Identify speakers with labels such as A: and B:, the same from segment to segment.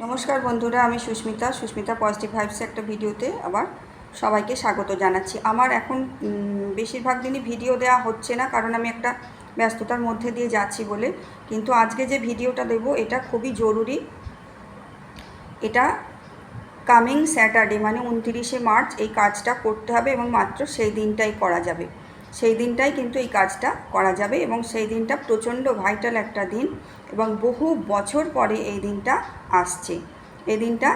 A: নমস্কার বন্ধুরা, আমি সুস্মিতা পজিটিভ ভাইবস একটা ভিডিওতে আবার সবাইকে স্বাগত জানাচ্ছি। আমার এখন বেশিরভাগ দিনই ভিডিও দেওয়া হচ্ছে না, কারণ আমি একটা ব্যস্ততার মধ্যে দিয়ে যাচ্ছি বলে। কিন্তু আজকে যে ভিডিওটা দেব এটা খুবই জরুরি। এটা কামিং স্যাটারডে মানে 29শে মার্চ এই কাজটা করতে হবে এবং মাত্র সেই দিনটাই করা যাবে। সেই দিনটাই কিন্তু এই কাজটা করা যাবে এবং সেই দিনটা প্রচণ্ড ভাইটাল একটা দিন এবং বহু বছর পরে এই দিনটা আসছে। এই দিনটা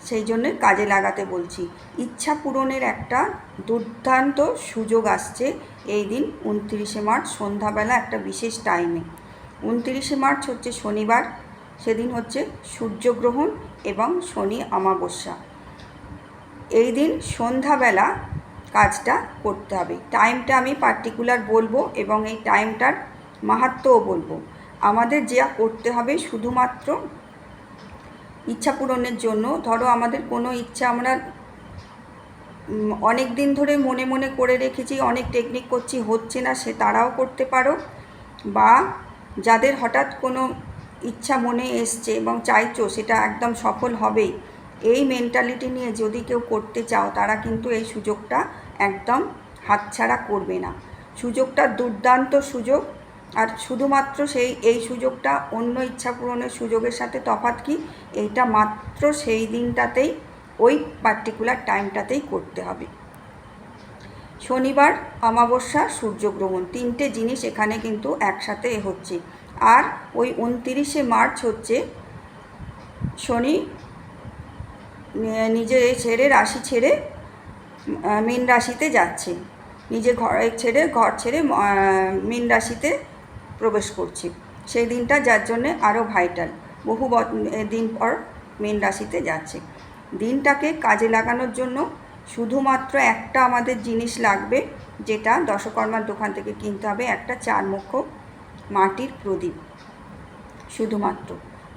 A: সেই জন্য কাজে লাগাতে বলছি। ইচ্ছা পূরণের একটা দুর্দান্ত সুযোগ আসছে এই দিন 29শে মার্চ সন্ধ্যাবেলা একটা বিশেষ টাইমে। 29শে মার্চ হচ্ছে শনিবার, সেদিন হচ্ছে সূর্যগ্রহণ এবং শনি অমাবস্যা। এই দিন সন্ধ্যাবেলা কাজটা করতে হবে। টাইমটা আমি পার্টিকুলার বলবো এবং এই টাইমটার মাহাত্ম্যও বলবো। আমাদের যা করতে হবে শুধুমাত্র ইচ্ছা পূরণের জন্য। ধরো আমাদের কোনো ইচ্ছা আমরা অনেক দিন ধরে মনে মনে করে রেখেছি, অনেক টেকনিক করছি, হচ্ছে না, সে তারাও করতে পারো। বা যাদের হঠাৎ কোনো ইচ্ছা মনে এসছে এবং চাইছো সেটা একদম সফল হবেই, এই মেন্টালিটি নিয়ে যদি কেউ করতে চাও তারা কিন্তু এই সুযোগটা একদম হাতছাড়া করবে না। সুযোগটা দুর্দান্ত সুযোগ। আর শুধুমাত্র এই সুযোগটা অন্য ইচ্ছা পূরণের সুযোগের সাথে তফাৎ কি, এইটা মাত্র সেই দিনটাতেই ওই পার্টিকুলার টাইমটাতেই করতে হবে। শনিবার, অমাবস্যা, সূর্যগ্রহণ, তিনটে জিনিস এখানে কিন্তু একসাথে হচ্ছে। আর ওই 29শে মার্চ হচ্ছে শনি নিজের রাশি ছেড়ে মীন রাশিতে যাচ্ছে। নিজে ঘর ছেড়ে মীন রাশিতে প্রবেশ করছে। সেই দিনটা যার জন্যে আরও ভাইটাল। বহু দিন পর মীন রাশিতে যাচ্ছে। দিনটাকে কাজে লাগানোর জন্য শুধুমাত্র একটা আমাদের জিনিস লাগবে, যেটা দশকর্মার দোকান থেকে কিনতে হবে, একটা 4 মুখ মাটির প্রদীপ। শুধুমাত্র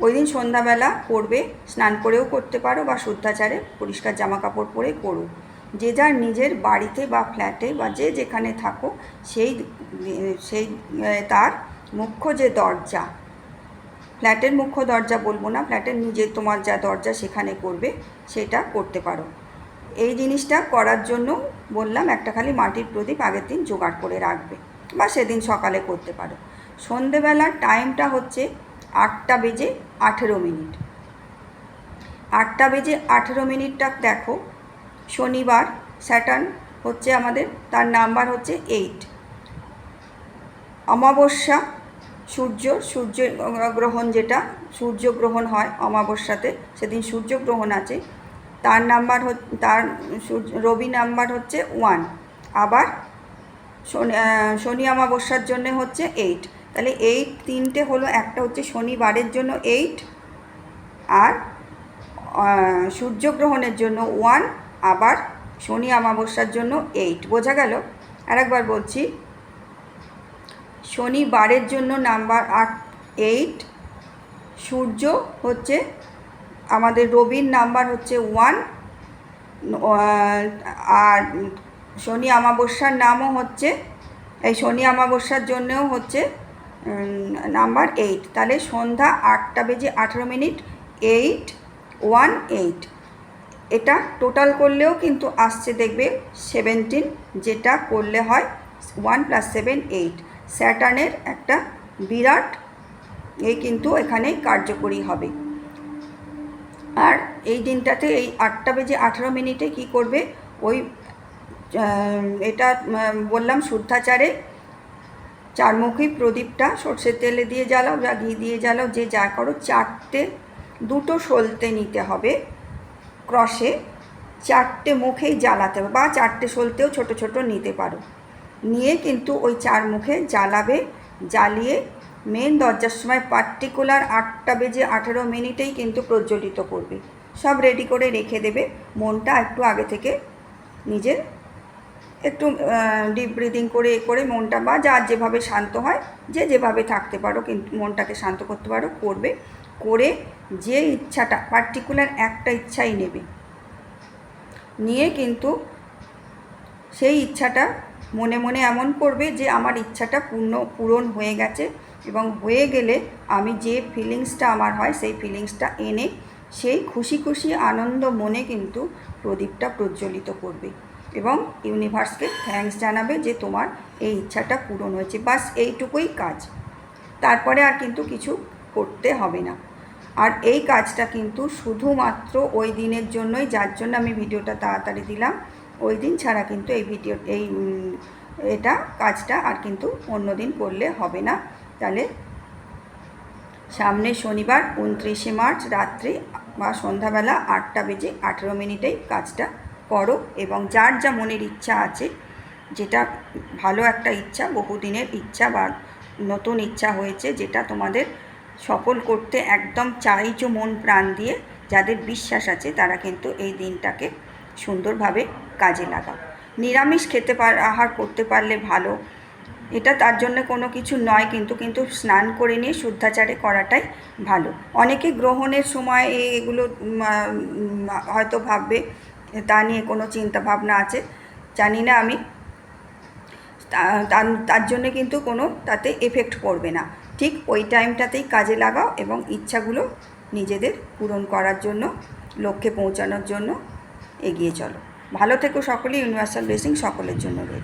A: ওই দিন সন্ধ্যাবেলা করবে, স্নান করেও করতে পারো বা শুদ্ধাচারে পরিষ্কার জামা কাপড় পরে করো। যে যার নিজের বাড়িতে বা ফ্ল্যাটে বা যে যেখানে থাকো সেই তার মুখ্য যে দরজা, ফ্ল্যাটের মুখ্য দরজা বলবো না, ফ্ল্যাটের নিজের তোমার যা দরজা সেখানে করবে, সেটা করতে পারো। এই জিনিসটা করার জন্য বললাম একটা খালি মাটির প্রদীপ আগের দিন জোগাড় করে রাখবে বা সেদিন সকালে করতে পারো। সন্ধেবেলার টাইমটা হচ্ছে 8টা বেজে 18 মিনিট। 8টা বেজে 18 মিনিটটা দেখো। শনিবার, স্যাটার্ন হচ্ছে আমাদের, তার নাম্বার হচ্ছে 8। অমাবস্যা, সূর্যগ্রহণ, যেটা সূর্যগ্রহণ হয় অমাবস্যাতে, সেদিন সূর্যগ্রহণ আছে, তার নাম্বার রবি নাম্বার হচ্ছে 1। আবার শনি অমাবস্যার জন্য হচ্ছে 8। তাহলে 8 তিনটে হলো, একটা হচ্ছে শনিবারের জন্য 8 আর সূর্যগ্রহণের জন্য 1, আবার শনি অমাবস্যার জন্য 8। বোঝা গেল? আরেকবার বলছি, শনিবারের জন্য নাম্বার 8, সূর্য হচ্ছে আমাদের, রবির নাম্বার হচ্ছে 1, আর শনি অমাবস্যার নামও হচ্ছে, এই শনি অমাবস্যার জন্যও হচ্ছে নাম্বার 8। তাহলে সন্ধ্যা 8টা বেজে 18 মিনিট, 8, 1, 8। এটা টোটাল করলেও কিন্তু আসছে, দেখবে 17, যেটা করলে হয় 1 + 7, 8। স্যাটার্নের একটা বিরাট এই কিন্তু এখানে কার্যকরী হবে। আর এই দিনটাতে এই 8টা বেজে 18 মিনিটে কী করবে, ওই এটা বললাম শুদ্ধাচারে 4 মুখী প্রদীপটা সর্ষের তেলে দিয়ে জ্বালাও বা ঘি দিয়ে জ্বালাও, যে যা করো, 2টো সলতে নিতে হবে ক্রসে, 4টে মুখেই জ্বালাতে হবে, বা 4টে সলতেও ছোট ছোট নিতে পারো। নিয়ে কিন্তু ওই 4 মুখে জ্বালাবে। জ্বালিয়ে মেন দরজার সময় পার্টিকুলার 8টা বেজে 18 মিনিটেই কিন্তু প্রজ্বলিত করবে। সব রেডি করে রেখে দেবে। মনটা একটু আগে থেকে নিজের একটু ডিপ ব্রিদিং করে মনটা, বা যার যেভাবে শান্ত হয়, যে যেভাবে থাকতে পারো, কিন্তু মনটাকে শান্ত করতে পারো, করবে। করে যে ইচ্ছাটা, পার্টিকুলার একটা ইচ্ছাই নেবে, নিয়ে কিন্তু সেই ইচ্ছাটা মনে মনে এমন করবে যে আমার ইচ্ছাটা পূরণ হয়ে গেছে, এবং হয়ে গেলে আমি যে ফিলিংসটা আমার হয় সেই ফিলিংসটা এনে সেই খুশি খুশি আনন্দ মনে কিন্তু প্রদীপটা প্রজ্বলিত করবে এবং ইউনিভার্সকে থ্যাঙ্কস জানাবে যে তোমার এই ইচ্ছাটা পূরণ হয়েছে। বাস এইটুকুই কাজ, তারপরে আর কিন্তু কিছু করতে হবে না। আর এই কাজটা কিন্তু শুধুমাত্র ওই দিনের জন্যই, যার জন্য আমি ভিডিওটা তাড়াতাড়ি দিলাম, ওই দিন ছাড়া কিন্তু এটা কাজটা আর কিন্তু অন্য দিন করলে হবে না। তাহলে সামনে শনিবার 29শে মার্চ রাত্রি বা সন্ধ্যাবেলা 8:18 কাজটা করো এবং যার যা মনের ইচ্ছা আছে, যেটা ভালো একটা ইচ্ছা, বহুদিনের ইচ্ছা বা নতুন ইচ্ছা হয়েছে, যেটা তোমাদের সফল করতে একদম চাইছো মন প্রাণ দিয়ে, যাদের বিশ্বাস আছে তারা কিন্তু এই দিনটাকে সুন্দরভাবে কাজে লাগাও। নিরামিষ আহার করতে পারলে ভালো, এটা তার জন্য কোনো কিছু নয়, কিন্তু স্নান করে নিয়ে শুদ্ধাচারে করাটাই ভালো। অনেকে গ্রহণের সময় এগুলো হয়তো ভাববে, তা নিয়ে কোনো চিন্তা ভাবনা আছে জানি না আমি, তার জন্যে কিন্তু কোনো তাতে এফেক্ট পড়বে না। ঠিক ওই টাইমটাতেই কাজে লাগাও এবং ইচ্ছাগুলো নিজেদের পূরণ করার জন্য, লক্ষ্যে পৌঁছানোর জন্য এগিয়ে চলো। ভালো থেকো সকলেই। ইউনিভার্সাল ব্লেসিং সকলের জন্য রয়েছে।